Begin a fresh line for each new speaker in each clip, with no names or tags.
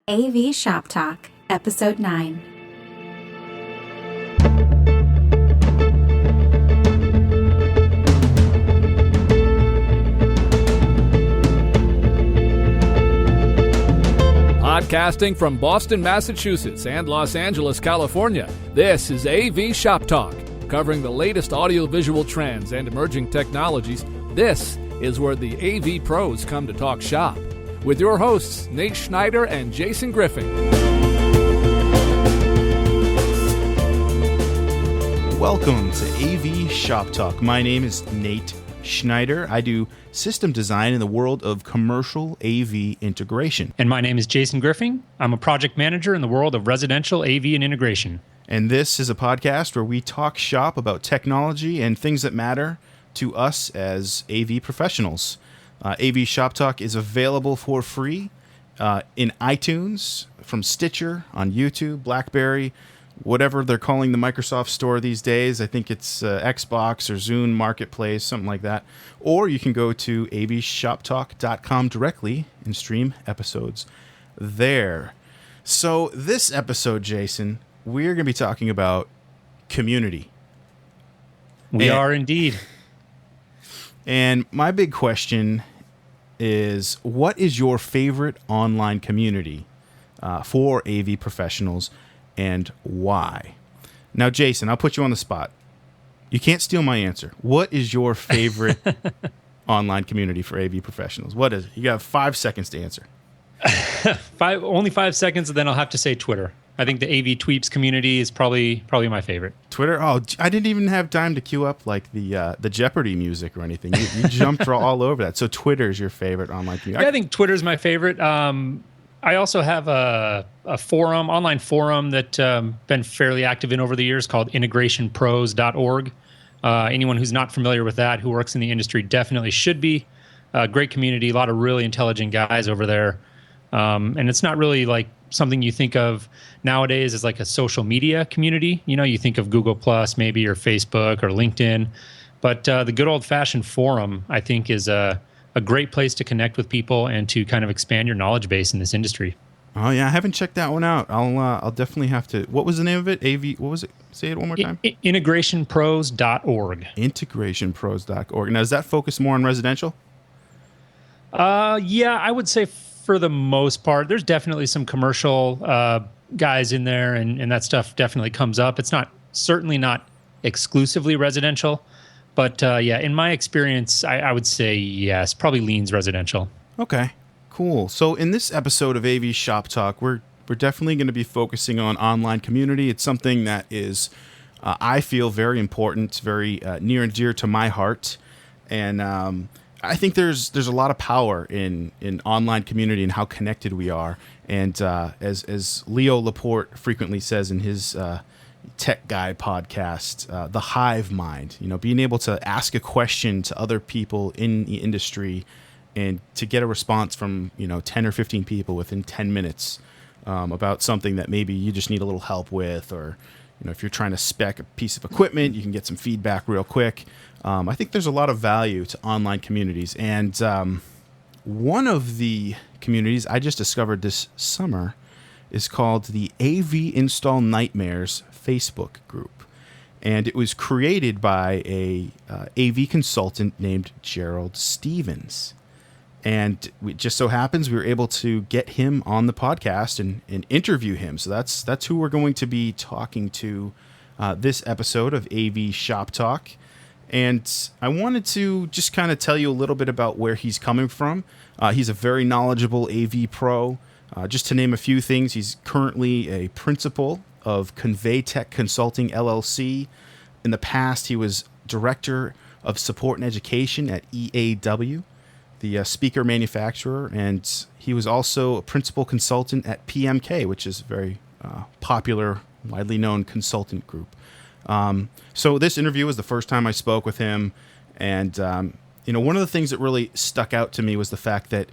AV Shop Talk, Episode 9.
Podcasting from Boston, Massachusetts and Los Angeles, California, this is AV Shop Talk. Covering the latest audiovisual trends and emerging technologies, this is where the AV pros come to talk shop. With your hosts, Nate Schneider and Jason Griffin.
Welcome to AV Shop Talk. My name is Nate Schneider. I do system design in the world of commercial AV integration.
And my name is Jason Griffin. I'm a project manager in the world of residential AV and integration.
And this is a podcast where we talk shop about technology and things that matter to us as AV professionals. AV Shop Talk is available for free in iTunes, from Stitcher, on YouTube, BlackBerry, whatever they're calling the Microsoft Store these days. I think it's Xbox or Zune Marketplace, something like that. Or you can go to avshoptalk.com directly and stream episodes there. So this episode, Jason, we're going to be talking about community.
We are indeed.
And my big question is, what is your favorite online community for AV professionals and why? Now, Jason, I'll put you on the spot. You can't steal my answer. What is your favorite online community for AV professionals? What is it? You got 5 seconds to answer.
Only 5 seconds, and then I'll have to say Twitter. I think the AV Tweeps community is probably my favorite.
Twitter? Oh, I didn't even have time to queue up like the Jeopardy music or anything. You jumped all over that. So Twitter is your favorite online community?
Yeah, I think Twitter's my favorite. I also have a forum, online forum that been fairly active in over the years called integrationpros.org. Anyone who's not familiar with that, who works in the industry, definitely should be. Great community, a lot of really intelligent guys over there. And it's not really like something you think of nowadays as like a social media community. You know, you think of Google Plus maybe, or Facebook or LinkedIn. But the good old-fashioned forum, I think, is a great place to connect with people and to kind of expand your knowledge base in this industry.
Oh, yeah, I haven't checked that one out. I'll definitely have to. What was the name of it? AV, what was it? Say it one more time.
Integrationpros.org.
Integrationpros.org. Now, does that focus more on residential?
Yeah, I would say for the most part. There's definitely some commercial guys in there, and that stuff definitely comes up. It's certainly not exclusively residential, but yeah, in my experience, I would say yes, probably leans residential.
Okay, cool. So in this episode of AV Shop Talk, we're definitely going to be focusing on online community. It's something that is, I feel, very important, very near and dear to my heart, and I think there's a lot of power in online community and how connected we are. And as Leo Laporte frequently says in his Tech Guy podcast, the hive mind, being able to ask a question to other people in the industry and to get a response from, 10 or 15 people within 10 minutes about something that maybe you just need a little help with, or if you're trying to spec a piece of equipment, you can get some feedback real quick. I think there's a lot of value to online communities. And one of the communities I just discovered this summer is called the AV Install Nightmares Facebook group. And it was created by a AV consultant named Jerrold Stevens. And it just so happens we were able to get him on the podcast and interview him. So that's who we're going to be talking to this episode of AV Shop Talk. And I wanted to just kind of tell you a little bit about where he's coming from. He's a very knowledgeable AV pro. Just to name a few things, he's currently a principal of Convey Tech Consulting, LLC. In the past, he was director of support and education at EAW, the speaker manufacturer, and he was also a principal consultant at PMK, which is a very popular, widely known consultant group. So this interview was the first time I spoke with him, and one of the things that really stuck out to me was the fact that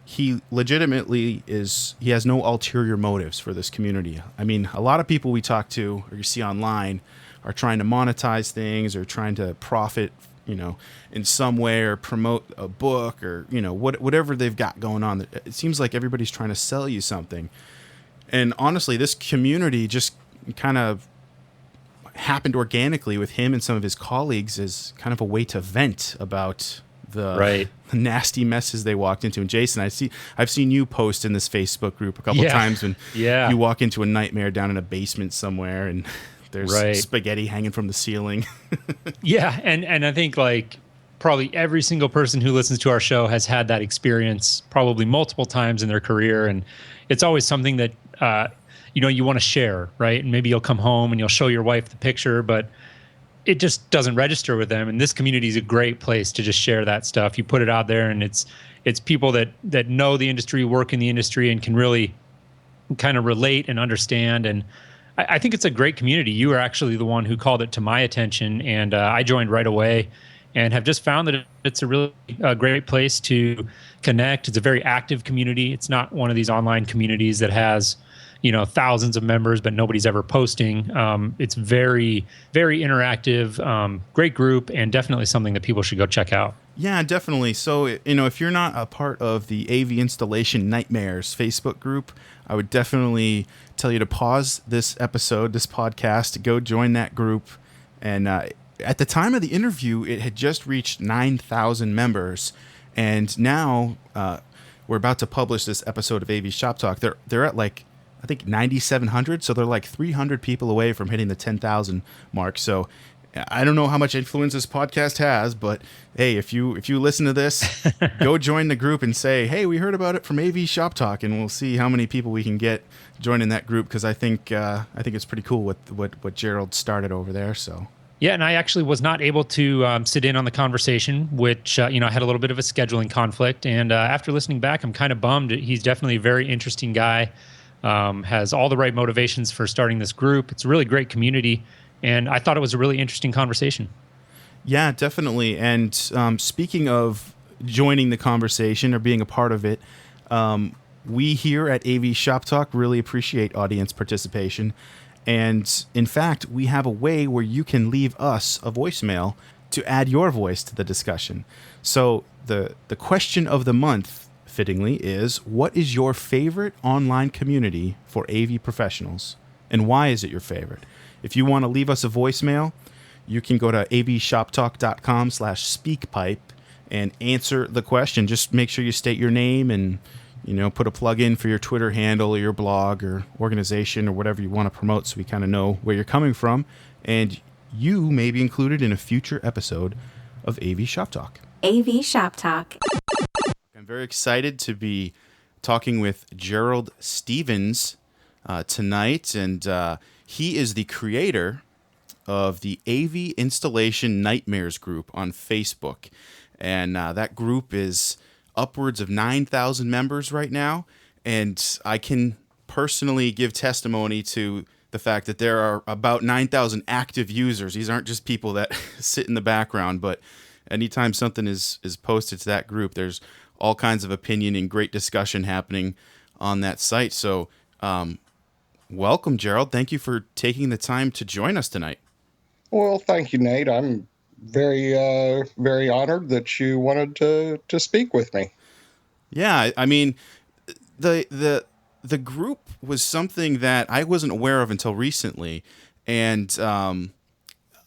he legitimately he has no ulterior motives for this community. I mean, a lot of people we talk to or you see online are trying to monetize things or trying to profit in some way, or promote a book, or whatever they've got going on. It seems like everybody's trying to sell you something. And honestly, this community just kind of happened organically with him and some of his colleagues as kind of a way to vent about the nasty messes they walked into. And Jason, I've seen you post in this Facebook group a couple of times when you walk into a nightmare down in a basement somewhere and there's spaghetti hanging from the ceiling.
And I think like probably every single person who listens to our show has had that experience probably multiple times in their career, and it's always something that you want to share, right? And maybe you'll come home and you'll show your wife the picture, but it just doesn't register with them. And this community is a great place to just share that stuff. You put it out there, and it's people that know the industry, work in the industry, and can really kind of relate and understand. And I think it's a great community. You were actually the one who called it to my attention, and I joined right away, and have just found that it's a really great place to connect. It's a very active community. It's not one of these online communities that has thousands of members, but nobody's ever posting. It's very, very interactive, great group, and definitely something that people should go check out.
Yeah, definitely. So, if you're not a part of the AV Installation Nightmares Facebook group, I would definitely tell you to pause this podcast, go join that group. And at the time of the interview, it had just reached 9,000 members. And now we're about to publish this episode of AV Shop Talk. They're at like, I think 9,700, so they're like 300 people away from hitting the 10,000 mark. So I don't know how much influence this podcast has, but hey, if you listen to this, go join the group and say, hey, we heard about it from AV Shop Talk, and we'll see how many people we can get joining that group, because I think it's pretty cool what Jerrold started over there. So.
Yeah, and I actually was not able to sit in on the conversation, which I had a little bit of a scheduling conflict. And after listening back, I'm kind of bummed. He's definitely a very interesting guy. Has all the right motivations for starting this group. It's a really great community, and I thought it was a really interesting conversation.
Yeah, definitely. And speaking of joining the conversation or being a part of it, we here at AV Shop Talk really appreciate audience participation. And in fact, we have a way where you can leave us a voicemail to add your voice to the discussion. So the question of the month, fittingly, is, what is your favorite online community for AV professionals, and why is it your favorite? If you want to leave us a voicemail, you can go to avshoptalk.com/speakpipe and answer the question. Just make sure you state your name and put a plug in for your Twitter handle or your blog or organization or whatever you want to promote, so we kind of know where you're coming from, and you may be included in a future episode of AV Shop Talk.
AV Shop Talk.
I'm very excited to be talking with Jerrold Stevens tonight, and he is the creator of the AV Installation Nightmares group on Facebook, and that group is upwards of 9,000 members right now, and I can personally give testimony to the fact that there are about 9,000 active users. These aren't just people that sit in the background, but anytime something is posted to that group, there's all kinds of opinion and great discussion happening on that site. So welcome, Jerrold. Thank you for taking the time to join us tonight.
Well, thank you, Nate. I'm very, very honored that you wanted to speak with me.
Yeah, I mean, the group was something that I wasn't aware of until recently, and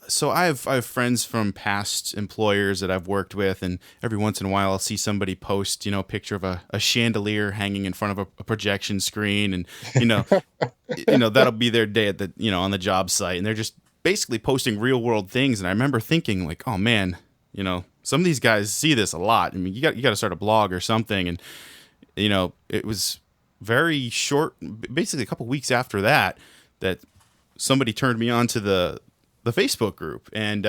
so I have friends from past employers that I've worked with, and every once in a while I'll see somebody post, a picture of a chandelier hanging in front of a projection screen, and that'll be their day at the on the job site, and they're just basically posting real world things. And I remember thinking like, oh man, some of these guys see this a lot. I mean, you got to start a blog or something. And it was very short, basically a couple weeks after that somebody turned me on to the Facebook group, and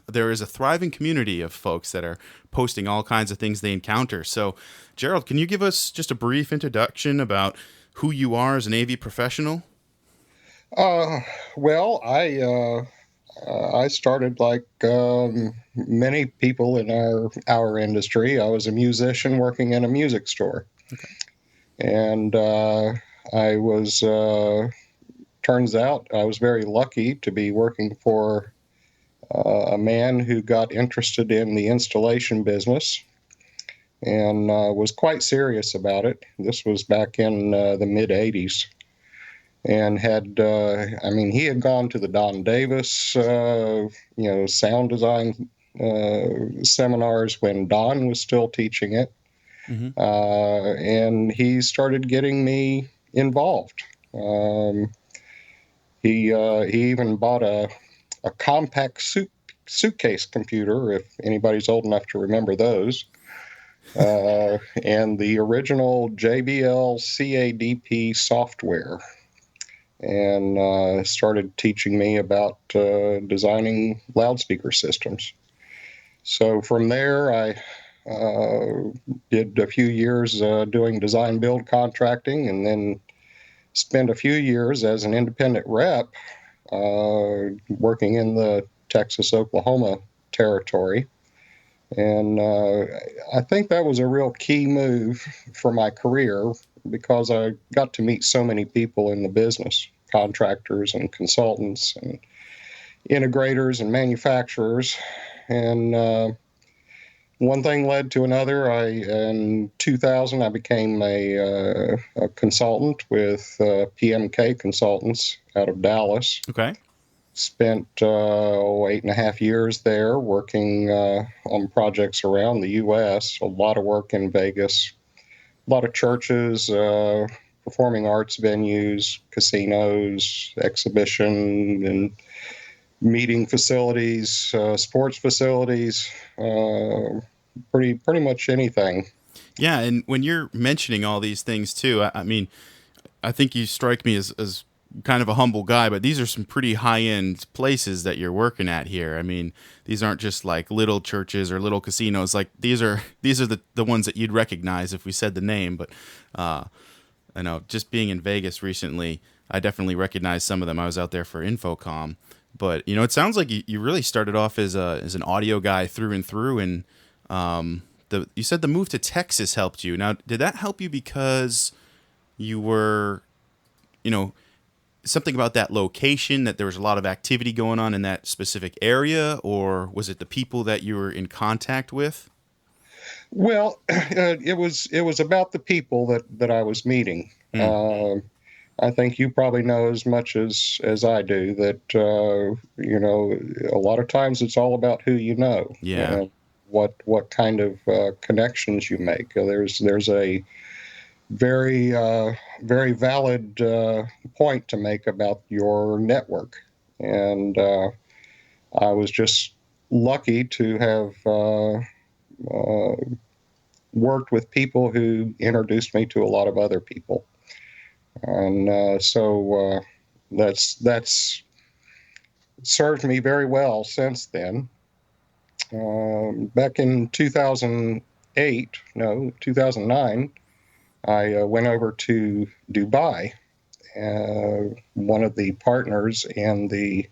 there is a thriving community of folks that are posting all kinds of things they encounter. So Jerrold, can you give us just a brief introduction about who you are as an AV professional?
Well, I started like many people in our industry. I was a musician working in a music store. Okay. And I was, turns out I was very lucky to be working for a man who got interested in the installation business and was quite serious about it. This was back in the mid 80s. And he had gone to the Don Davis, sound design seminars when Don was still teaching it.
Mm-hmm.
And he started getting me involved. He even bought a compact suitcase computer, if anybody's old enough to remember those, and the original JBL CADP software, and started teaching me about designing loudspeaker systems. So from there, I did a few years doing design build contracting, and then spent a few years as an independent rep working in the Texas-Oklahoma territory. And I think that was a real key move for my career because I got to meet so many people in the business, contractors and consultants and integrators and manufacturers. And one thing led to another. In 2000, I became a consultant with PMK Consultants out of Dallas.
Okay.
Spent 8.5 years there working on projects around the U.S., a lot of work in Vegas, a lot of churches, performing arts venues, casinos, exhibition and meeting facilities, sports facilities, pretty much anything.
Yeah, and when you're mentioning all these things too, I mean, I think you strike me as kind of a humble guy, but these are some pretty high-end places that you're working at here. I mean, these aren't just like little churches or little casinos. Like these are the ones that you'd recognize if we said the name. But I know just being in Vegas recently, I definitely recognized some of them. I was out there for Infocom. But it sounds like you really started off as an audio guy through and through, and you said the move to Texas helped you. Now, did that help you because you were, something about that location, that there was a lot of activity going on in that specific area, or was it the people that you were in contact with?
Well, it was about the people that I was meeting. I think you probably know as much as I do that, a lot of times it's all about who you know.
Yeah.
What kind of connections you make. There's a very, very valid point to make about your network. And I was just lucky to have worked with people who introduced me to a lot of other people. And so that's served me very well since then. Back in 2009, I went over to Dubai. One of the partners in the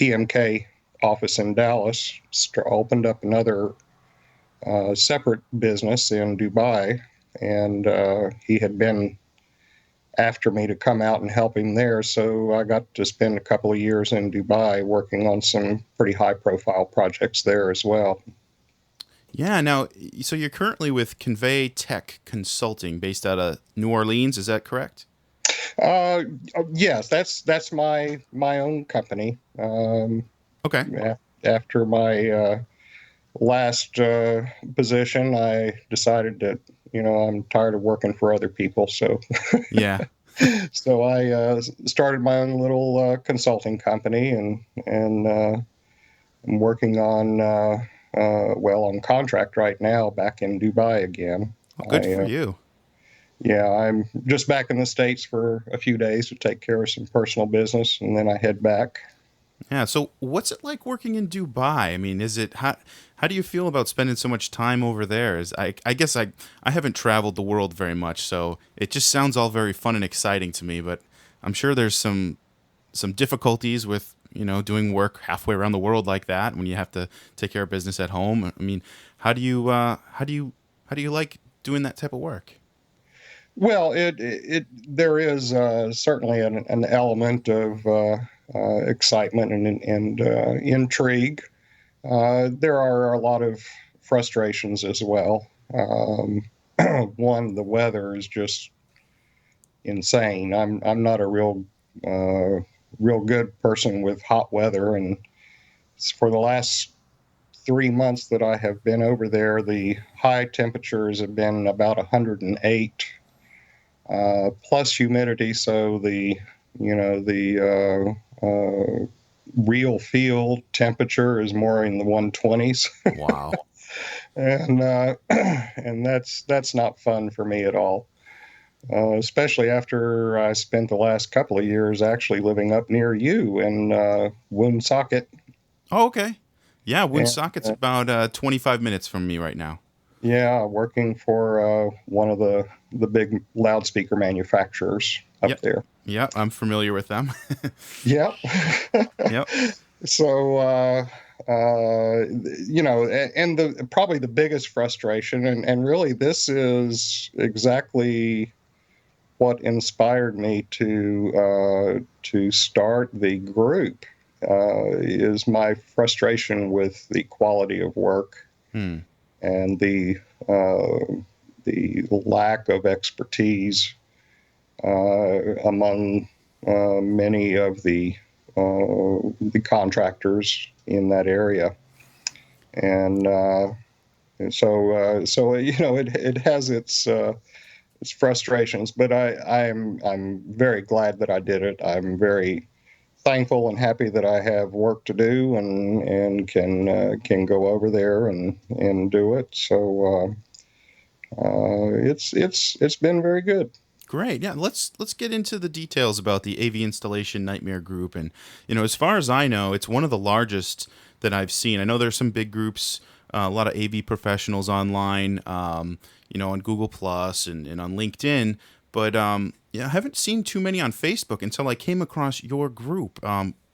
PMK office in Dallas opened up another separate business in Dubai, and he had been after me to come out and help him there. So I got to spend a couple of years in Dubai working on some pretty high-profile projects there as well.
Yeah. Now, so you're currently with Convey Tech Consulting, based out of New Orleans. Is that correct?
Yes, that's my own company.
Okay.
After my last position, I decided that I'm tired of working for other people. So
Yeah.
So I started my own little consulting company, and I'm working on on contract right now back in Dubai again.
Well, good for you.
Yeah, I'm just back in the States for a few days to take care of some personal business, and then I head back.
Yeah. So what's it like working in Dubai? I mean, how do you feel about spending so much time over there? I guess I haven't traveled the world very much, so it just sounds all very fun and exciting to me, but I'm sure there's some difficulties with, doing work halfway around the world like that when you have to take care of business at home. I mean, how do you like doing that type of work?
Well, there is certainly an element of excitement and intrigue. There are a lot of frustrations as well. One, the weather is just insane. I'm not a real good person with hot weather, and for the last 3 months that I have been over there, the high temperatures have been about 108 plus humidity. So the real field temperature is more in the 120s.
Wow.
And that's not fun for me at all. Especially after I spent the last couple of years actually living up near you in Woonsocket.
Oh, okay. Yeah, Woonsocket's about 25 minutes from me right now.
Yeah, working for one of the big loudspeaker manufacturers up there.
Yeah, I'm familiar with them.
Yep.
Yep.
So, and probably the biggest frustration, and really this is exactly what inspired me to start the group, is my frustration with the quality of work and the lack of expertise among many of the contractors in that area, and so it has its frustrations, but I'm very glad that I did it. I'm very thankful and happy that I have work to do and can go over there and do it. So it's been very good.
Great. Yeah, let's get into the details about the AV Installation Nightmare Group. And as far as I know, it's one of the largest that I've seen. I know there's some big groups, a lot of AV professionals online, on Google Plus and on LinkedIn. But I haven't seen too many on Facebook until I came across your group.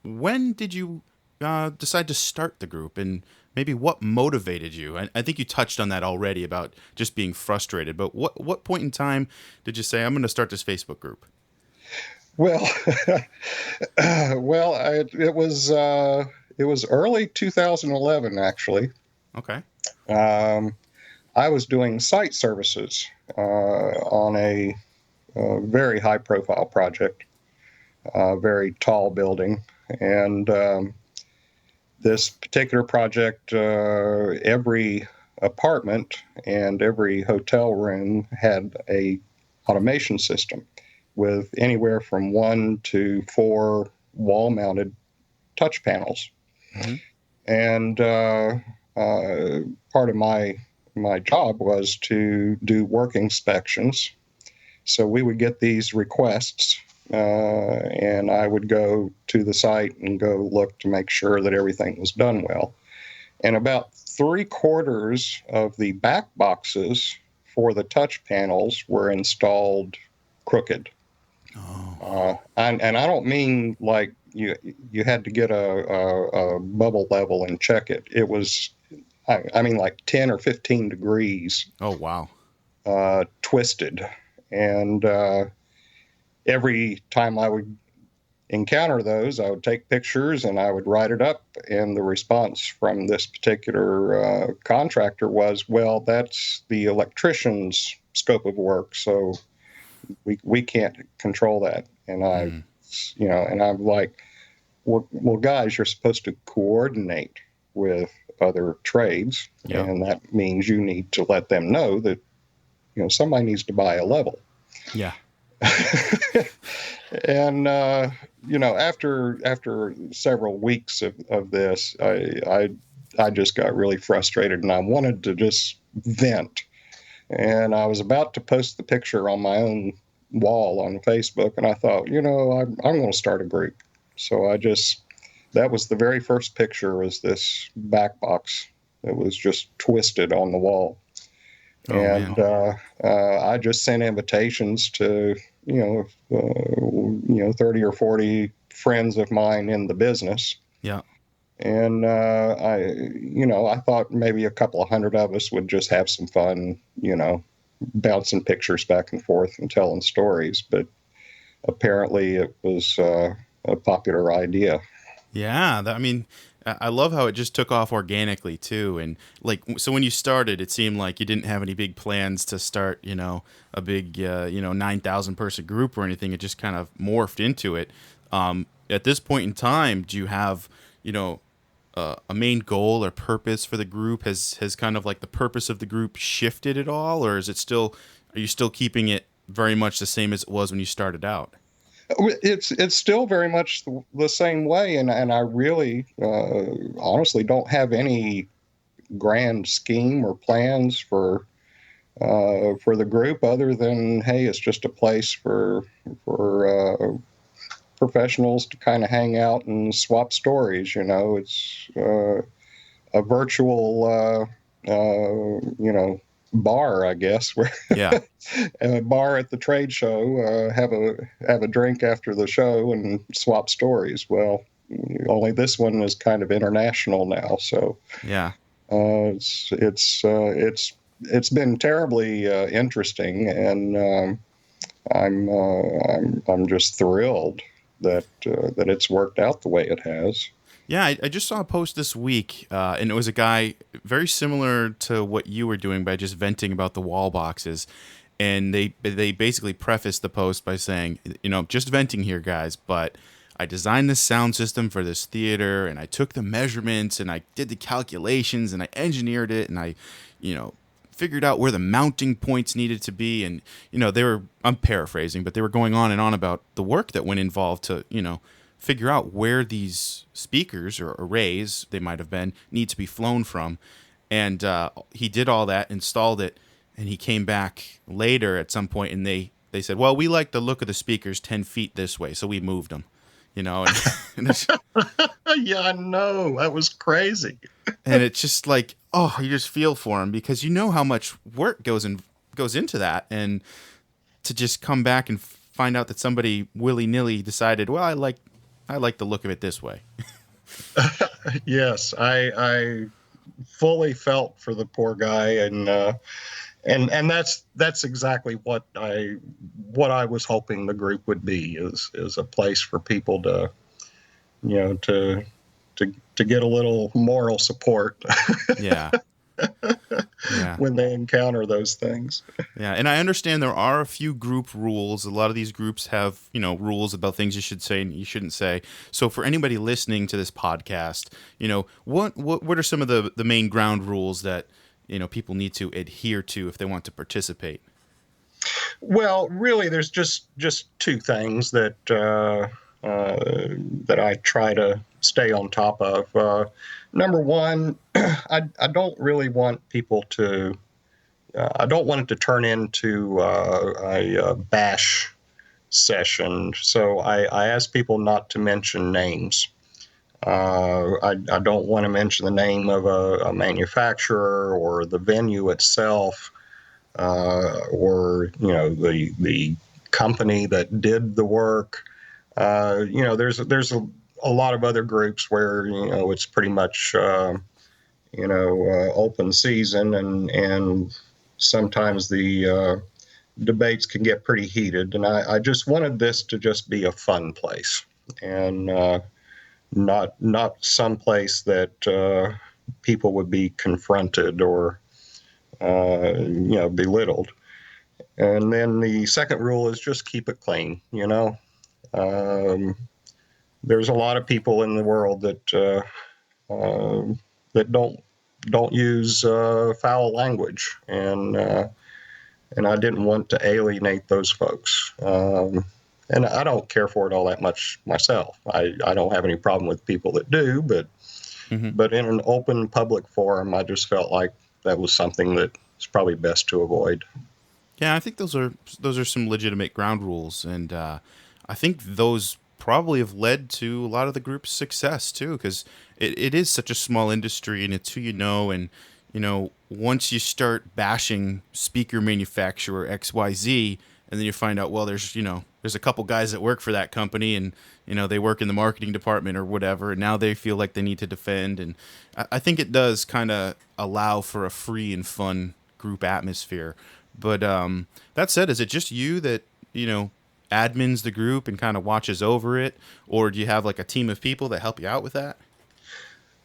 When did you decide to start the group, and maybe what motivated you? I think you touched on that already about just being frustrated. But what point in time did you say, I'm going to start this Facebook group?
Well, it was early 2011 actually.
Okay.
I was doing site services on a very high-profile project, very tall building, and this particular project, every apartment and every hotel room had a automation system with anywhere from 1 to 4 wall-mounted touch panels. Mm-hmm. And part of my job was to do work inspections. So we would get these requests, and I would go to the site and go look to make sure that everything was done well. And about 3/4 of the back boxes for the touch panels were installed crooked. Oh. And I don't mean like you had to get a bubble level and check it. It was, I mean, like 10 or 15 degrees.
Oh, wow.
Twisted. And every time I would encounter those, I would take pictures and I would write it up. And the response from this particular contractor was, well, that's the electrician's scope of work, so we can't control that. And and I'm like, well, guys, you're supposed to coordinate with other trades, and that means you need to let them know that somebody needs to buy a level.
Yeah.
And after several weeks of this, I just got really frustrated, and I wanted to just vent. And I was about to post the picture on my own wall on Facebook, and I thought, I'm going to start a group. So that was the very first picture, was this back box that was just twisted on the wall. Oh, and I just sent invitations to 30 or 40 friends of mine in the business.
Yeah.
And I thought maybe a couple of hundred of us would just have some fun, bouncing pictures back and forth and telling stories. But apparently it was a popular idea.
Yeah, I mean, I love how it just took off organically too. And like, so when you started, it seemed like you didn't have any big plans to start, a big, 9,000 person group or anything. It just kind of morphed into it. At this point in time, do you have, a main goal or purpose for the group? Has kind of like the purpose of the group shifted at all, or are you still keeping it very much the same as it was when you started out?
It's still very much the same way, and I really honestly don't have any grand scheme or plans for the group, other than, hey, it's just a place for professionals to kind of hang out and swap stories. It's a virtual bar, I guess, where
Yeah.
a bar at the trade show, have a drink after the show and swap stories. Well, only this one is kind of international now, so
Yeah.
it's been terribly interesting, and I'm just thrilled that it's worked out the way it has.
Yeah, I just saw a post this week, and it was a guy very similar to what you were doing by just venting about the wall boxes. And they basically prefaced the post by saying, just venting here, guys, but I designed this sound system for this theater, and I took the measurements, and I did the calculations, and I engineered it, and I, figured out where the mounting points needed to be. And, I'm paraphrasing, but they were going on and on about the work that went involved to, figure out where these speakers or arrays, they might have been, need to be flown from. And he did all that, installed it, and he came back later at some point, and they said, well, we like the look of the speakers 10 feet this way, so we moved them, and
Yeah, I know. That was crazy.
And it's just like, oh, you just feel for him, because you know how much work goes into that, and to just come back and find out that somebody willy-nilly decided, well, I like the look of it this way.
Yes, I fully felt for the poor guy, and that's exactly what I was hoping the group would be, is a place for people to get a little moral support.
Yeah. Yeah.
When they encounter those things.
Yeah, and I understand there are a few group rules. A lot of these groups have, rules about things you should say and you shouldn't say. So for anybody listening to this podcast, what are some of the main ground rules that, people need to adhere to if they want to participate?
Well, really, there's just two things that I try to stay on top of. Number one, I don't really want people to. I don't want it to turn into a bash session. So I ask people not to mention names. I don't want to mention the name of a manufacturer or the venue itself, or the company that did the work. There's a lot of other groups where it's pretty much open season, and sometimes the debates can get pretty heated. And I just wanted this to just be a fun place, and not some place that people would be confronted or belittled. And then the second rule is just keep it clean. There's a lot of people in the world that don't use foul language, and I didn't want to alienate those folks. And I don't care for it all that much myself. I don't have any problem with people that do, but but in an open public forum, I just felt like that was something that is probably best to avoid.
Yeah, I think those are some legitimate ground rules, and I think those probably have led to a lot of the group's success too, because it is such a small industry, and it's who you know. And once you start bashing speaker manufacturer XYZ, and then you find out, well, there's a couple guys that work for that company, and they work in the marketing department or whatever, and now they feel like they need to defend. And I think it does kind of allow for a free and fun group atmosphere. But that said, is it just you that admins the group and kind of watches over it, or do you have like a team of people that help you out with that?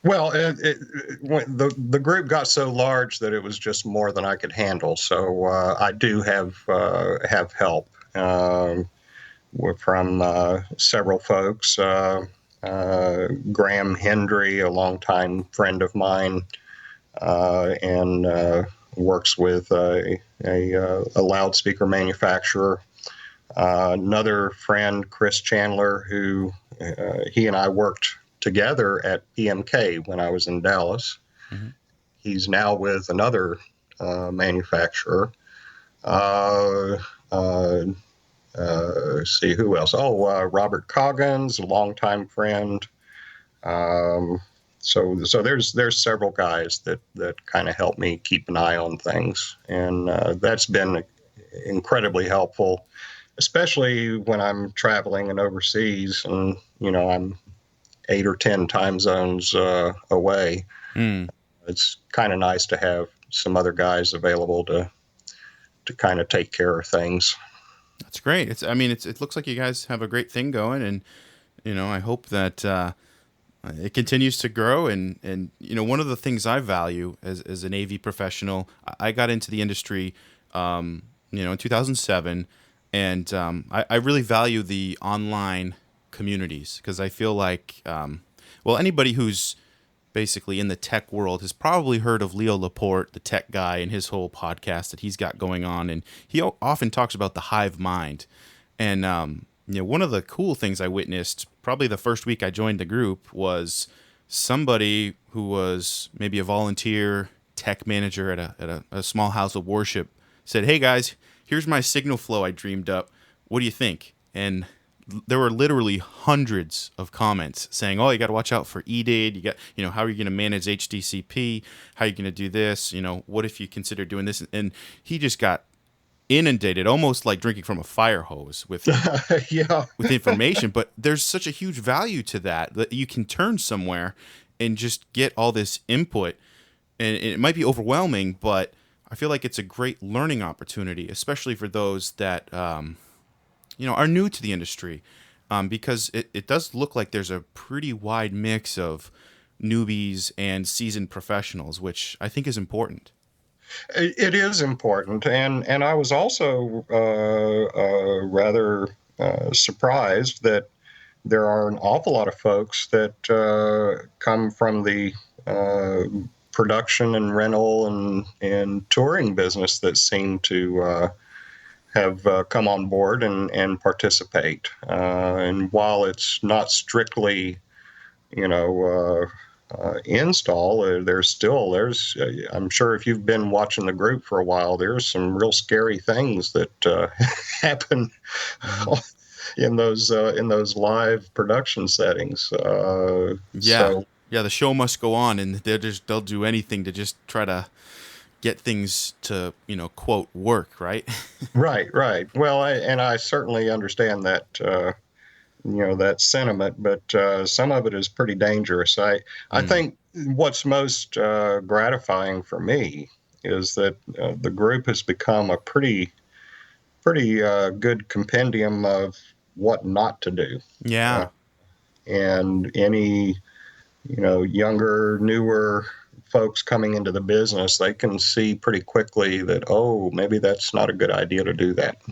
Well, the group got so large that it was just more than I could handle. So I do have help from several folks. Graham Hendry, a longtime friend of mine, and works with a loudspeaker manufacturer. Another friend, Chris Chandler, who he and I worked together at PMK when I was in Dallas. Mm-hmm. He's now with another manufacturer. Let's see who else. Robert Coggins, a longtime friend. So there's several guys that kind of help me keep an eye on things, and that's been incredibly helpful, especially when I'm traveling and overseas, and I'm 8 or 10 time zones away. It's kind of nice to have some other guys available to kind of take care of things.
That's great. It looks like you guys have a great thing going, and I hope that it continues to grow. And one of the things I value as an AV professional, I got into the industry, in 2007, and I really value the online communities, because I feel like, anybody who's basically in the tech world has probably heard of Leo Laporte, the tech guy, and his whole podcast that he's got going on. And he often talks about the hive mind. And, one of the cool things I witnessed probably the first week I joined the group was somebody who was maybe a volunteer tech manager at a small house of worship said, "Hey guys, here's my signal flow I dreamed up. What do you think?" And there were literally hundreds of comments saying, "Oh, you got to watch out for EDID. You got, how are you going to manage HDCP? How are you going to do this? What if you consider doing this?" And he just got inundated, almost like drinking from a fire hose with with information. But there's such a huge value to that you can turn somewhere and just get all this input. And it might be overwhelming, but I feel like it's a great learning opportunity, especially for those that are new to the industry, because it does look like there's a pretty wide mix of newbies and seasoned professionals, which I think is important.
It is important, and I was also rather surprised that there are an awful lot of folks that come from the production and rental and touring business that seem to have come on board and participate. And while it's not strictly, install, there's I'm sure if you've been watching the group for a while, there's some real scary things that happen in those live production settings.
Yeah, the show must go on, and they'll do anything to just try to get things to, quote, work, right?
Right. Well, I certainly understand that, that sentiment, but some of it is pretty dangerous. I think what's most gratifying for me is that the group has become a pretty good compendium of what not to do.
Yeah.
And any, younger, newer folks coming into the business, they can see pretty quickly that, maybe that's not a good idea to do that.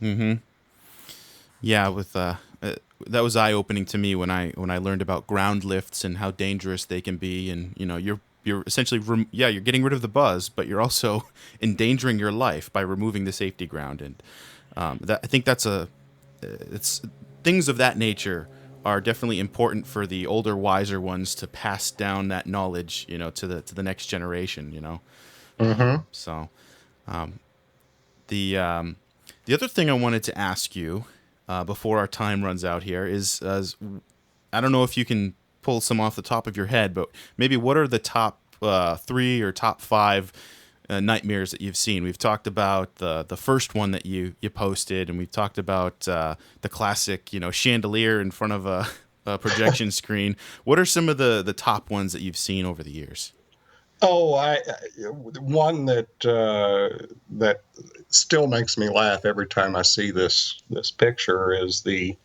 Mm-hmm. Yeah, that was eye-opening to me when I learned about ground lifts and how dangerous they can be, and you're essentially you're getting rid of the buzz, but you're also endangering your life by removing the safety ground, and I think it's things of that nature are definitely important for the older, wiser ones to pass down that knowledge, to the next generation,
Mm-hmm.
So, the other thing I wanted to ask you before our time runs out here is, I don't know if you can pull some off the top of your head, but maybe what are the top 3 or top 5 nightmares that you've seen? We've talked about the first one that you posted, and we've talked about the classic, chandelier in front of a projection screen. What are some of the top ones that you've seen over the years?
Oh, one that still makes me laugh every time I see this picture is the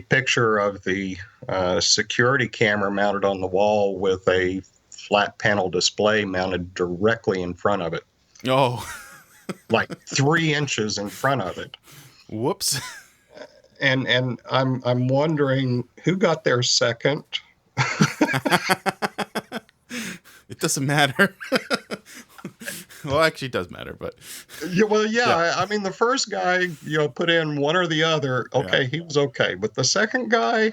picture of the security camera mounted on the wall with a flat panel display mounted directly in front of it,
Oh,
like 3 inches in front of it.
whoops.
And I'm wondering who got there second.
It doesn't matter. Well, actually, it does matter, but
Yeah. I mean, the first guy, put in one or the other. Okay, He was okay, but the second guy.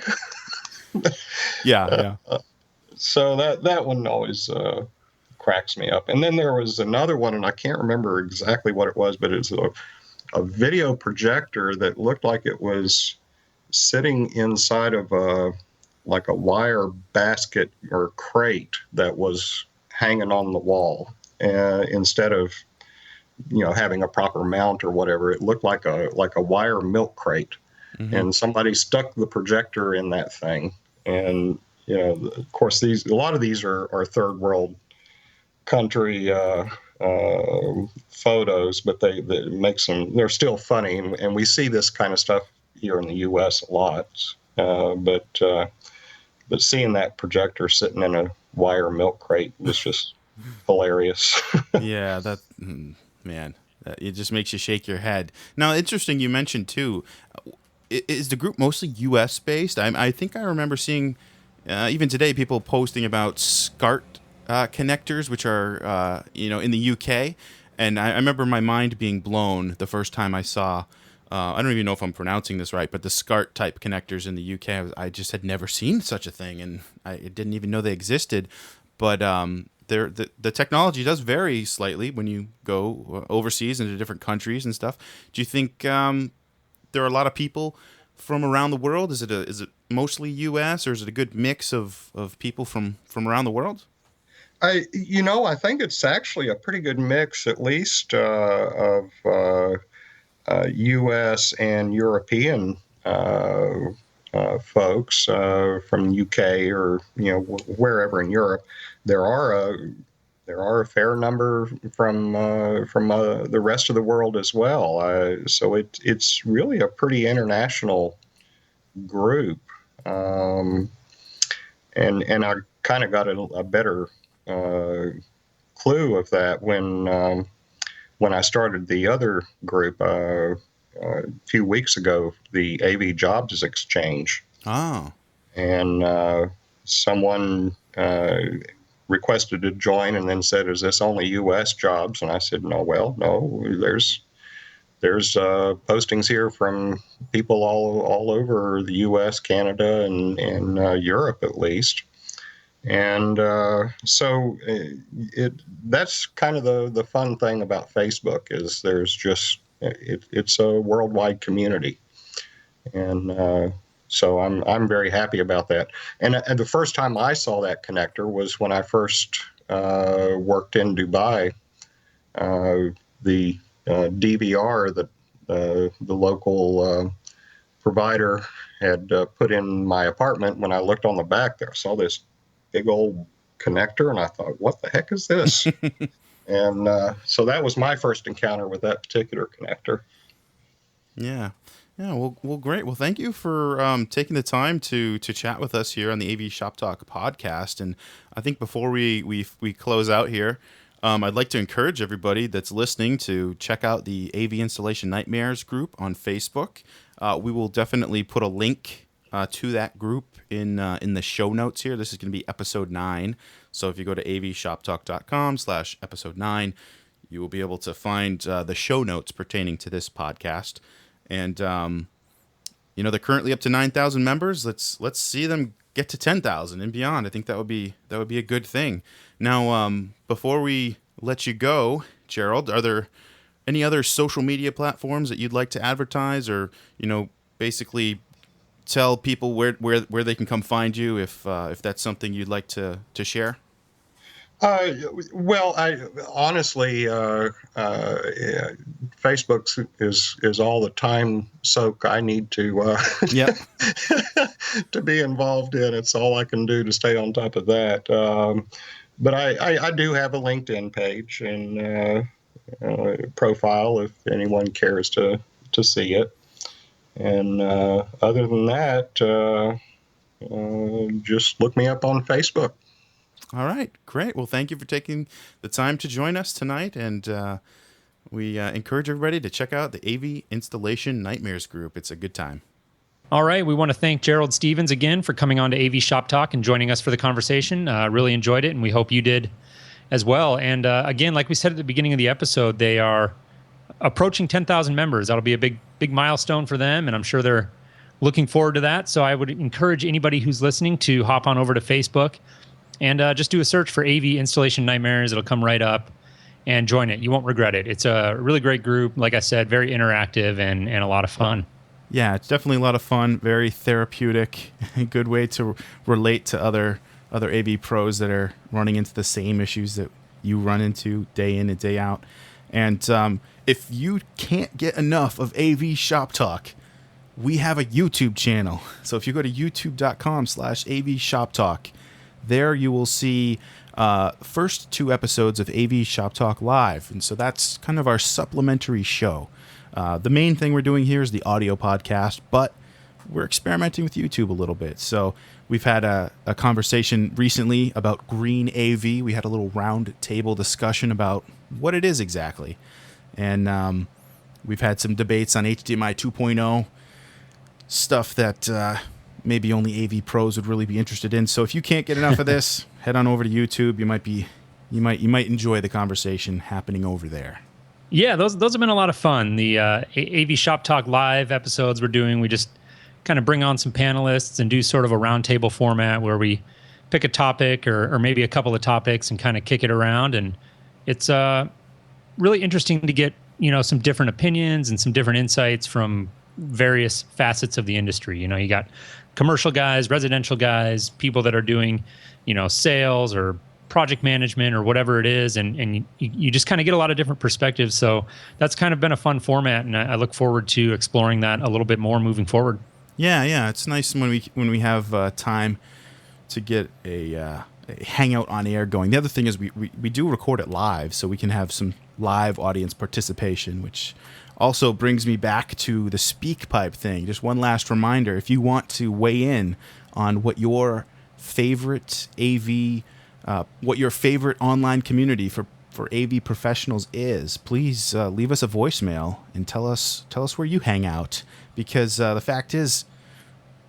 yeah.
So that one always cracks me up. And then there was another one, and I can't remember exactly what it was, but it's a video projector that looked like it was sitting inside of a wire basket or crate that was hanging on the wall. Instead of having a proper mount or whatever, it looked like a wire milk crate. Mm-hmm. And somebody stuck the projector in that thing. And of course, a lot of these are third world country photos, but they make them. They're still funny, and we see this kind of stuff here in the U.S. a lot. But seeing that projector sitting in a wire milk crate was just hilarious.
Yeah, man, it just makes you shake your head. Now, interesting you mentioned too, is the group mostly U.S. based? I think I remember seeing even today people posting about SCART connectors, which are in the UK, and I remember my mind being blown the first time I saw. I don't even know if I'm pronouncing this right, but the SCART type connectors in the UK, I just had never seen such a thing, and I didn't even know they existed. But the technology does vary slightly when you go overseas into different countries and stuff. Do you think there are a lot of people from around the world? Is it mostly U.S. or is it a good mix of people from around the world?
I think it's actually a pretty good mix, at least of U.S. and European folks from UK or wherever in Europe. There are a fair number from the rest of the world as well. So it's really a pretty international group, and I kind of got a better clue of that when I started the other group a few weeks ago, the AV Jobs Exchange.
Oh. And
someone requested to join and then said, "Is this only U.S. jobs?" And I said, no, there's postings here from people all over the U.S., Canada, and Europe at least. And so that's kind of the fun thing about Facebook is there's just it's a worldwide community, and so I'm very happy about that. And the first time I saw that connector was when I first worked in Dubai. The DVR that the local provider had put in my apartment. When I looked on the back there, I saw this big old connector, and I thought, what the heck is this? And so that was my first encounter with that particular connector.
Yeah. Well, great. Well, thank you for taking the time to chat with us here on the AV Shop Talk podcast. And I think before we close out here, I'd like to encourage everybody that's listening to check out the AV Installation Nightmares group on Facebook. We will definitely put a link to that group in the show notes here. This is going to be episode 9. So if you go to avshoptalk.com/episode 9, you will be able to find the show notes pertaining to this podcast. And they're currently up to 9,000 members. Let's see them get to 10,000 and beyond. I think that would be a good thing. Now, before we let you go, Jerrold, are there any other social media platforms that you'd like to advertise, or basically tell people where they can come find you if that's something you'd like to share?
Well, I honestly, Facebook is all the time soak I need to to be involved in. It's all I can do to stay on top of that. But I do have a LinkedIn page and profile if anyone cares to see it. And other than that, just look me up on Facebook.
All right, great. Well, thank you for taking the time to join us tonight, and we encourage everybody to check out the AV Installation Nightmares group. It's a good time.
All right, we want to thank Jerrold Stevens again for coming on to AV Shop Talk and joining us for the conversation. Really enjoyed it, and we hope you did as well. And again, like we said at the beginning of the episode, they are approaching 10,000 members. That'll be a big milestone for them, and I'm sure they're looking forward to that. So I would encourage anybody who's listening to hop on over to Facebook and just do a search for AV Installation Nightmares. It'll come right up, and join it. You won't regret it. It's a really great group. Like I said, very interactive and a lot of fun.
Yeah, it's definitely a lot of fun, very therapeutic, a good way to relate to other AV pros that are running into the same issues that you run into day in and day out. And if you can't get enough of AV Shop Talk, we have a YouTube channel. So if you go to youtube.com/AV Shop Talk, there you will see first 2 episodes of AV Shop Talk Live. And so that's kind of our supplementary show. The main thing we're doing here is the audio podcast, but we're experimenting with YouTube a little bit. So we've had a conversation recently about green AV. We had a little round table discussion about what it is exactly. And we've had some debates on HDMI 2.0, stuff that maybe only AV pros would really be interested in. So if you can't get enough of this, head on over to YouTube. You might enjoy the conversation happening over there.
Yeah, those have been a lot of fun. The AV Shop Talk Live episodes we're doing, we just kind of bring on some panelists and do sort of a roundtable format where we pick a topic or maybe a couple of topics and kind of kick it around. And it's really interesting to get, some different opinions and some different insights from various facets of the industry. You got commercial guys, residential guys, people that are doing, sales or project management or whatever it is, and you just kind of get a lot of different perspectives. So that's kind of been a fun format, and I look forward to exploring that a little bit more moving forward.
Yeah, it's nice when we have time to get a hangout on air going. The other thing is we do record it live, so we can have some live audience participation, which also brings me back to the speak pipe thing. Just one last reminder: if you want to weigh in on what your favorite what your favorite online community for AV professionals is, please leave us a voicemail and tell us where you hang out, because the fact is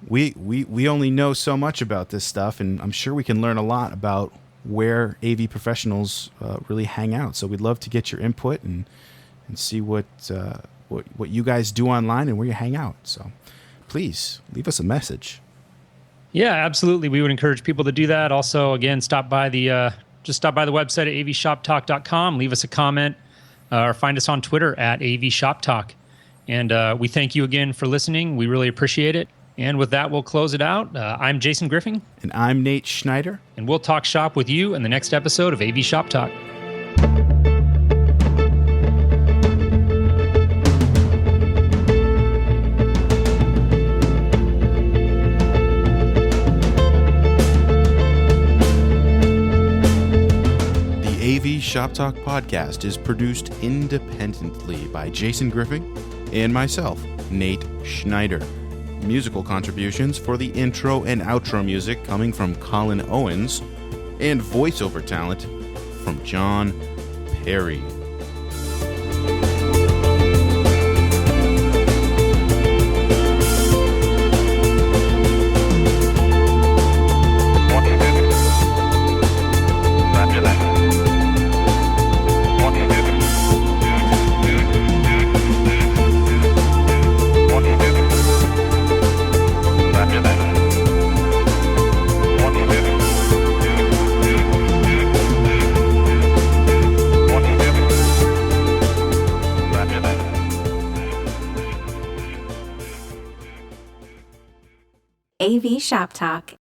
we only know so much about this stuff, and I'm sure we can learn a lot about where AV professionals really hang out. So we'd love to get your input and see what you guys do online and where you hang out. So please leave us a message.
Yeah, absolutely. We would encourage people to do that. Also, again, stop by the website at avshoptalk.com. Leave us a comment or find us on Twitter at avshoptalk. And we thank you again for listening. We really appreciate it. And with that, we'll close it out. I'm Jason Griffin.
And I'm Nate Schneider.
And we'll talk shop with you in the next episode of AV Shop Talk.
AV Shop Talk podcast is produced independently by Jason Griffin and myself, Nate Schneider. Musical contributions for the intro and outro music coming from Colin Owens, and voiceover talent from John Perry.
AV Shop Talk,